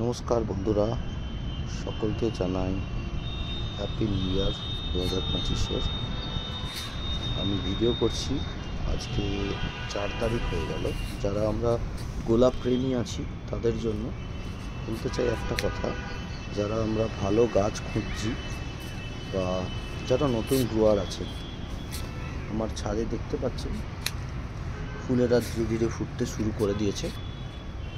নমস্কার বন্ধুরা, সকলকে জানাই হ্যাপি নিউ ইয়ার 2025-এর। আমি ভিডিও করছি, আজকে 4 তারিখ হয়ে গেল। যারা আমরা গোলাপ প্রেমী আছি তাদের জন্য বলতে চাই একটা কথা, যারা আমরা ভালো গাছ খুঁজছি বা যারা নতুন গ্রোয়ার আছে, আমার ছাদে দেখতে পাচ্ছেন ফুলেরা ধীরে ধীরে ফুটতে শুরু করে দিয়েছে।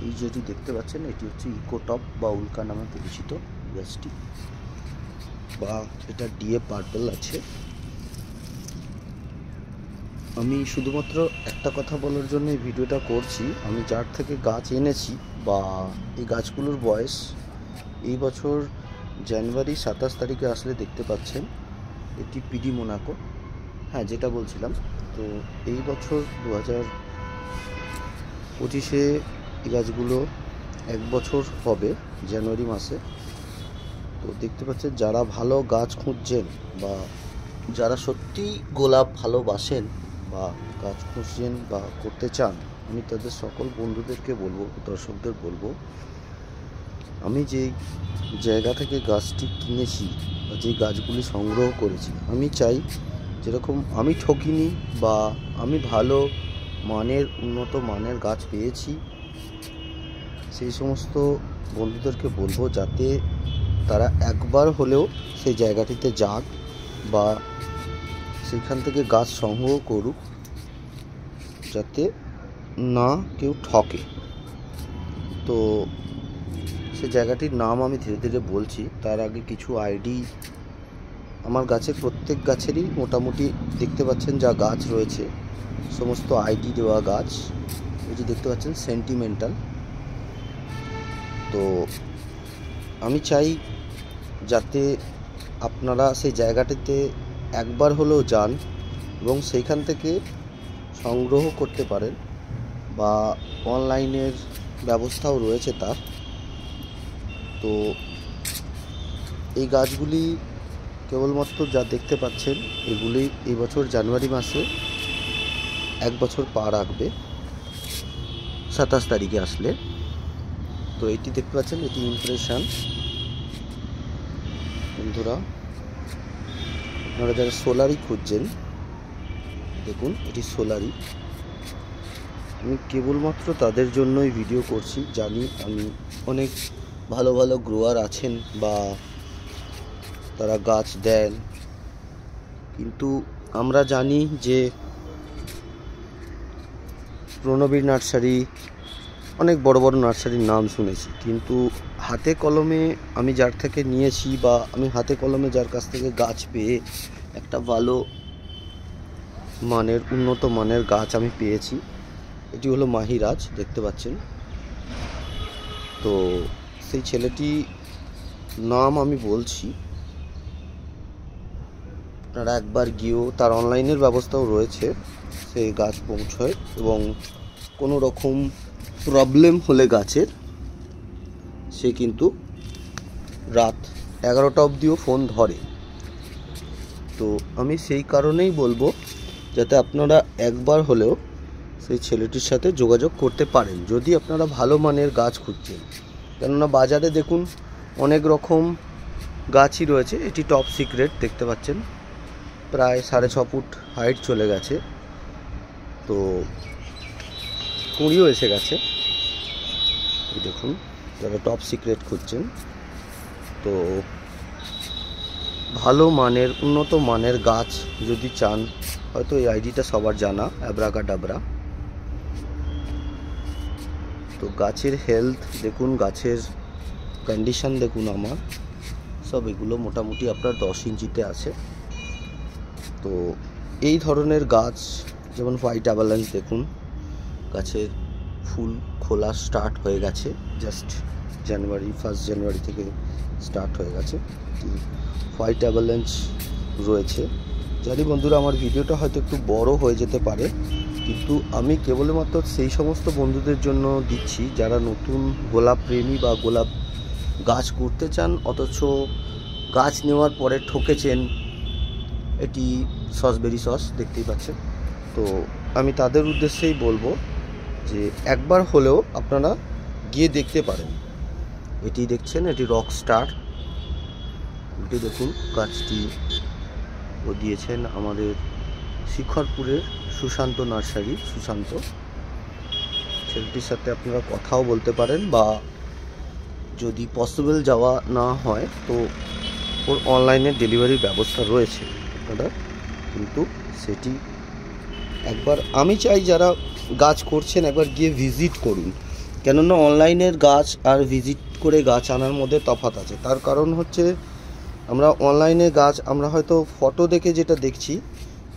এই যেটি দেখতে পাচ্ছেন এটি হচ্ছে ইকোটপ বা উল্কা নামে পরিচিত গাছটি, বা এটা ডিএ পার্পল আছে। আমি শুধুমাত্র একটা কথা বলার জন্য এই ভিডিওটা করছি, আমি যার থেকে গাছ এনেছি বা এই গাছগুলোর বয়স এই বছর জানুয়ারি 27 তারিখে আসলে দেখতে পাচ্ছেন এটি পিডি মোনাকো। হ্যাঁ, যেটা বলছিলাম, তো এই বছর 2025-এ এই গাছগুলো 1 বছর হবে জানুয়ারি মাসে। তো দেখতে পাচ্ছেন যারা ভালো গাছ খুঁজছেন বা যারা সত্যি গোলাপ ভালোবাসেন বা গাছ খুঁজছেন বা করতে চান, আমি তাদের সকল বন্ধুদেরকে বলবো, দর্শকদের বলবো, আমি যে জায়গা থেকে গাছটি কিনেছি বা যে গাছগুলি সংগ্রহ করেছি, আমি চাই যেরকম আমি ঠকিনি বা আমি ভালো মানের উন্নত মানের গাছ পেয়েছি, সেই সমস্ত বন্ধুদেরকে বলবো যাতে তারা একবার হলেও সেই জায়গাটিতে যাক বা সেখান থেকে গাছ সংগ্রহ করুক, যাতে না কেউ ঠকে। তো সে জায়গাটির নাম আমি ধীরে ধীরে বলছি, তার আগে কিছু আইডি। আমার গাছের প্রত্যেক গাছেরই মোটামুটি দেখতে পাচ্ছেন যা গাছ রয়েছে সমস্ত আইডি দেওয়া গাছ। এই যে দেখতে পাচ্ছেন সেন্টিমেন্টাল। তো আমি চাই যাতে আপনারা সেই জায়গাটিতে একবার হলেও যান এবং সেইখান থেকে সংগ্রহ করতে পারেন, বা অনলাইনের ব্যবস্থাও রয়েছে তার। তো এই গাছগুলি কেবলমাত্র যা দেখতে পাচ্ছেন এগুলি এই বছর জানুয়ারি মাসে 1 বছর পা রাখবে 27 তারিখে আসলে। তো এটি দেখতে পাচ্ছেন, এটি ইমপ্রেশন। বন্ধুরা, আপনারা যারা সোলারি খুঁজছেন, দেখুন এটি সোলারি। আমি কেবলমাত্র তাদের জন্যই ভিডিও করছি। জানি আমি অনেক ভালো ভালো গ্রোয়ার আছেন বা তারা গাছ দেন, কিন্তু আমরা জানি যে প্রণবীর নার্সারি, অনেক বড় বড় নার্সারির নাম শুনেছি, কিন্তু হাতে কলমে আমি যার থেকে নিয়েছি বা আমি হাতে কলমে যার কাছ থেকে গাছ পেয়ে একটা ভালো মানের উন্নত মানের গাছ আমি পেয়েছি, এটি হলো মাহিরাজ, দেখতে পাচ্ছেন। তো সেই ছেলেটি নাম আমি বলছি, আপনারা একবার গিয়েও, তার অনলাইনের ব্যবস্থাও রয়েছে, সেই গাছ পৌঁছয় এবং কোনো রকম প্রবলেম হলে গাছের, সে কিন্তু রাত 11টা অবধিও ফোন ধরে। তো আমি সেই কারণেই বলবো যাতে আপনারা একবার হলেও সেই ছেলেটির সাথে যোগাযোগ করতে পারেন যদি আপনারা ভালো মানের গাছ খুঁজছেন। কেননা বাজারে দেখুন অনেক রকম গাছই রয়েছে। এটি টপ সিক্রেট, দেখতে পাচ্ছেন প্রায় 6.5 ফুট হাইট চলে গেছে, তো কুঁড়িও এসে গেছে। এই দেখুন, যারা টপ সিক্রেট খুঁজছেন, তো ভালো মানের উন্নত মানের গাছ যদি চান, হয়তো এই আইডিটা সবার জানা, অ্যাব্রাকাডাবরা। তো গাছের হেলথ দেখুন, গাছের কন্ডিশন দেখুন, আমার সব এগুলো মোটামুটি আপনার 10 ইঞ্চিতে আছে। তো এই ধরনের গাছ, যেমন হোয়াইট অ্যাভালাঞ্চ দেখুন, গাছের ফুল খোলা স্টার্ট হয়ে গেছে, জাস্ট 1 জানুয়ারি থেকে স্টার্ট হয়ে গেছে। হোয়াইট অ্যাভালাঞ্চ রয়েছে। জানি বন্ধুরা, আমার ভিডিওটা হয়তো একটু বড় হয়ে যেতে পারে, কিন্তু আমি কেবলমাত্র সেই সমস্ত বন্ধুদের জন্য দিচ্ছি যারা নতুন গোলাপ প্রেমী বা গোলাপ গাছ করতে চান, অথচ গাছ নেওয়ার পরে ঠকেছেন। এটি সসবেরি সস, দেখতেই পাচ্ছেন। তো আমি তাদের উদ্দেশ্যেই বলবো যে একবার হলেও আপনারা গিয়ে দেখতে পারেন এটি দেখছেন, এটি রক স্টার। এটি দেখুন, গাছটি ও দিয়েছেন আমাদের শিখরপুরের সুশান্ত নার্সারি। সুশান্ত ছেলেটির সাথে আপনারা কথাও বলতে পারেন, বা যদি পসিবল যাওয়া না হয় তো ওর অনলাইনে ডেলিভারির ব্যবস্থা রয়েছে আপনারা, কিন্তু সেটি একবার আমি চাই যারা গাছ করছেন একবার গিয়ে ভিজিট করুন। কেননা অনলাইনের গাছ আর ভিজিট করে গাছ আনার মধ্যে তফাৎ আছে। তার কারণ হচ্ছে আমরা অনলাইনে গাছ আমরা হয়তো ফটো দেখে যেটা দেখছি,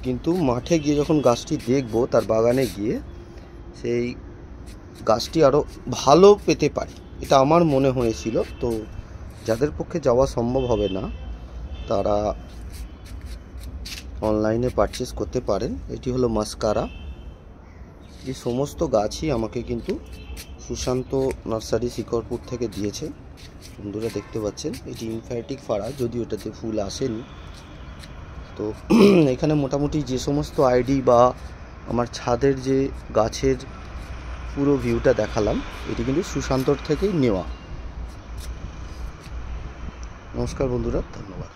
কিন্তু মাঠে গিয়ে যখন গাছটি দেখব, তার বাগানে গিয়ে সেই গাছটি আরও ভালো পেতে পারি, এটা আমার মনে হয়েছিল। তো যাদের পক্ষে যাওয়া সম্ভব হবে না তারা অনলাইনে পারচেস করতে পারেন। এটি হলো মাস্কারা। এই সমস্ত গাছই আমাকে কিন্তু সুশান্ত নার্সারি শিকরপুর থেকে দিয়েছে। বন্ধুরা দেখতে পাচ্ছেন, এটি ইনফ্যাটিক ফাড়া, যদিও ওটাতে ফুল আসেনি। তো এখানে মোটামুটি যে সমস্ত আইডি বা আমার ছাদের যে গাছের পুরো ভিউটা দেখালাম, এটি কিন্তু সুশান্তর থেকেই নেওয়া। নমস্কার বন্ধুরা, ধন্যবাদ।